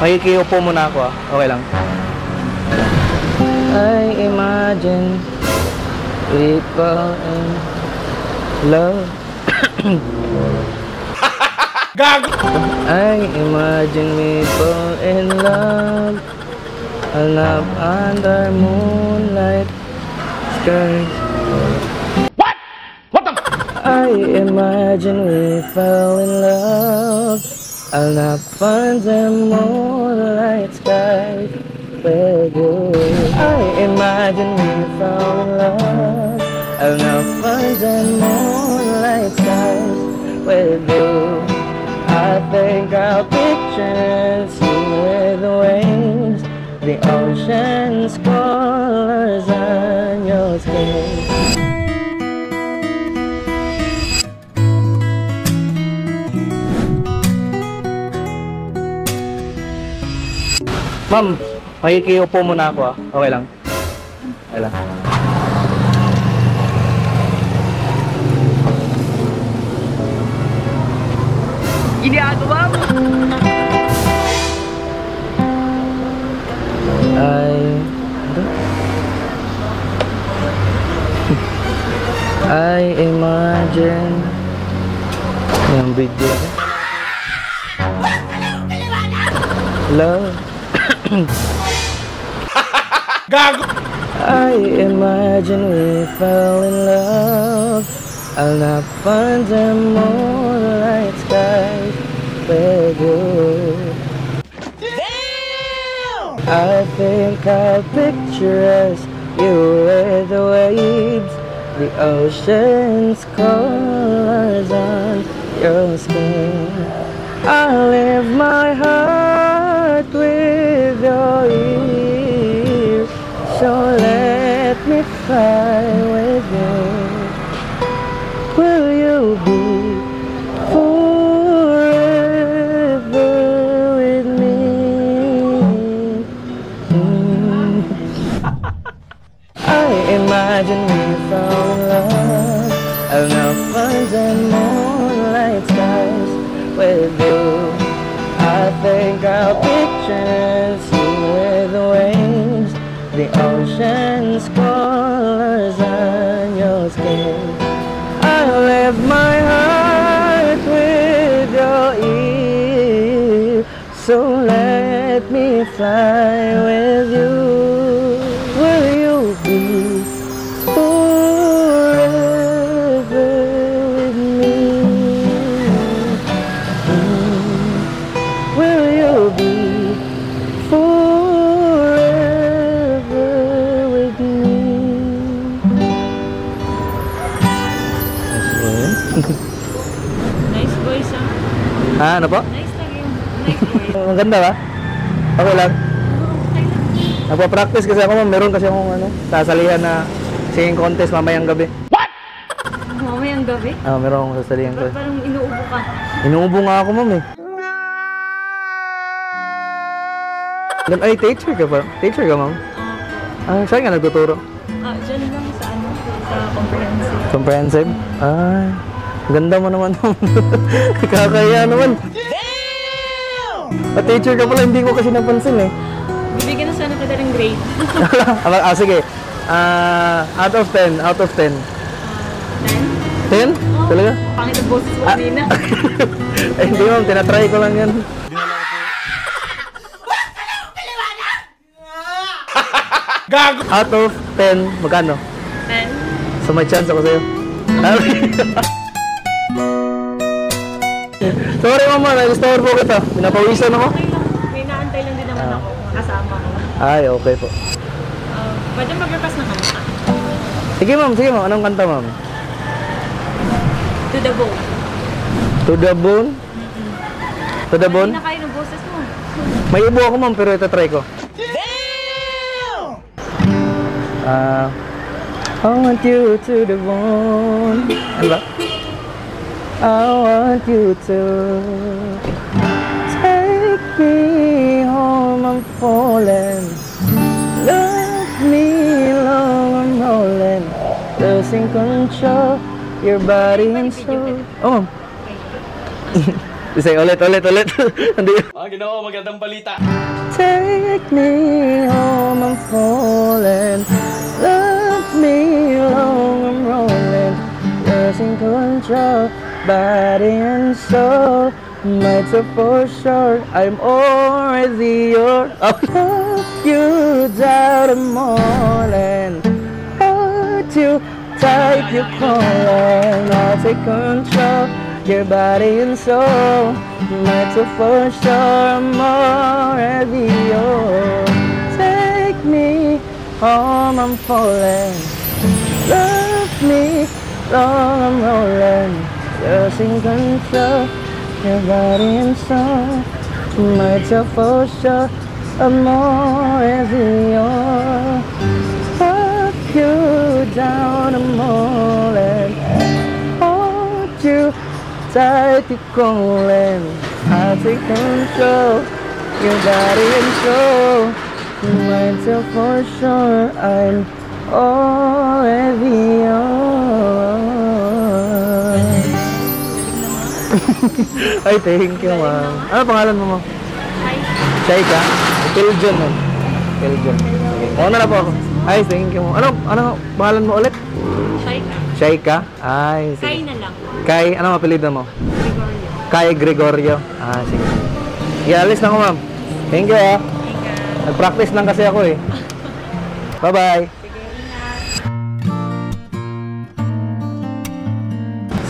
Makikiupo muna ako ah. Okay lang. I imagine we fall in love. Gago! I imagine we fall in love. A love under moonlight skies. What? What the? I imagine we fell in love. A love under moonlight skies with you. I imagine we fell in love. A love under moonlight skies with you. I think I'll picture you with the waves, the ocean's colors on your skin. Ma'am, makikiupo muna ako ah. Okay lang. Okay lang. Ginagawa mo! I imagine yung video love. Gago! I imagine we fell in love. I'll not find the moonlight skies with you. Damn! I think I'll picture us, you with the waves, the ocean's colors on your skin. I'll leave my heart with your ears, so let me fly with you. Will you be forever with me? I imagine we fell in love. I'll now find the moonlight skies with you. I think I'll picture you with the waves, the ocean's colors on your skin. I'll leave my heart with your ear, so let me fly with you. Will you be forever with me? Will you be forever with me? Nice voice, ah. Ah, ano po? Nice lang yung nice voice. Ang ganda ba? Okay lang. Okay lang. Nagpa-practice kasi ako, meron kasi akong sasalihan na singing contest mamayang gabi. What? Mamayang gabi? Ah, meron akong sasalihan ko. Ba't parang inuubo ka? Inuubo nga ako, ma'am eh. Ay, teacher ka ba? Teacher ka, ma'am? Ah, saan ka nagtuturo? Dyan lang sa ano, sa comprehensive. Comprehensive? Ay, ganda mo naman, ma'am. Kakaya naman. Damn! Teacher ka pala, hindi ko kasi napansin eh. Bibigyan na sana kita ng grade. Sige. Out of 10. Out of 10. 10? 10? Oh, Talaga? pangit ang boses mo kanina. Ay, hindi ma'am, tinatry ko lang yan. Gago! Out of 10, magkano? 10? So may chance ako sa'yo. Sorry mama, nag-store po kita. Pinapawisan ako. Okay lang. May naantay lang din naman ako. Kasama ko. Ay, okay po. Pwede mag-request na kanta? Sige ma'am, sige ma'am. Anong kanta ma'am? To the bone. To the bone? To the bone? Hindi na kayo ng boses mo. May ibo ako ma'am, pero ito try ko. I want you to the bone. Ano ba? I want you to take me home, I'm falling. Love me long, I'm rolling. Losing control, your body and soul. Oh, ma'am. Say ulit. Hindi. Ginoo, magandang balita. Take me home, I'm falling. Love me long, I'm rolling. Losing control, body and soul. Might so for sure, I'm already yours. I'll love you down the morning. Hold you tight, you calling. I'll take control, your body and soul. Might so for sure, I'm already yours. Take me home, I'm falling. Love me long, I'm rolling. Losing control, your body and soul. Might so for sure, I'm already yours. Hold you down the morning. Hold you tight, you calling. I'll take control, your body and soul. Might so for sure, I'm already yours. Ay, thank you, ma'am. Ano pangalan mo, ma'am? Hi. Chay ka? Piljon, ma'am. Piljon. Una na po ako. Ay, thank you, ma'am. Ano pangalan mo ulit? Shy ka. Chay ka? Ay, Kay sige. na lang. Kay, ano apelido mo? Gregorio. Kay Gregorio. Ah, sige. Ialis na ako, ma'am. Thank you, ah. Ingat. Nag-practice lang kasi ako, eh. Bye-bye. Sige, ingat.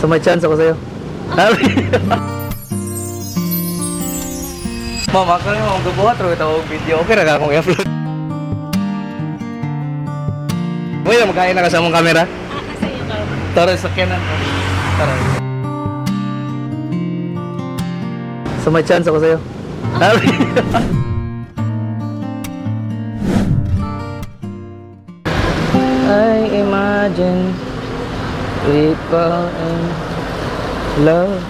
So, may chance ako sa'yo. Ma'am, ako na yung magbubuhat o ito video. Okay na ka akong i-upload. Uy, magkain na ka sa mong camera. Kasi yung Tara, sakyanan ko. Tara. So, may chance ako sa'yo. I imagine we fall in love.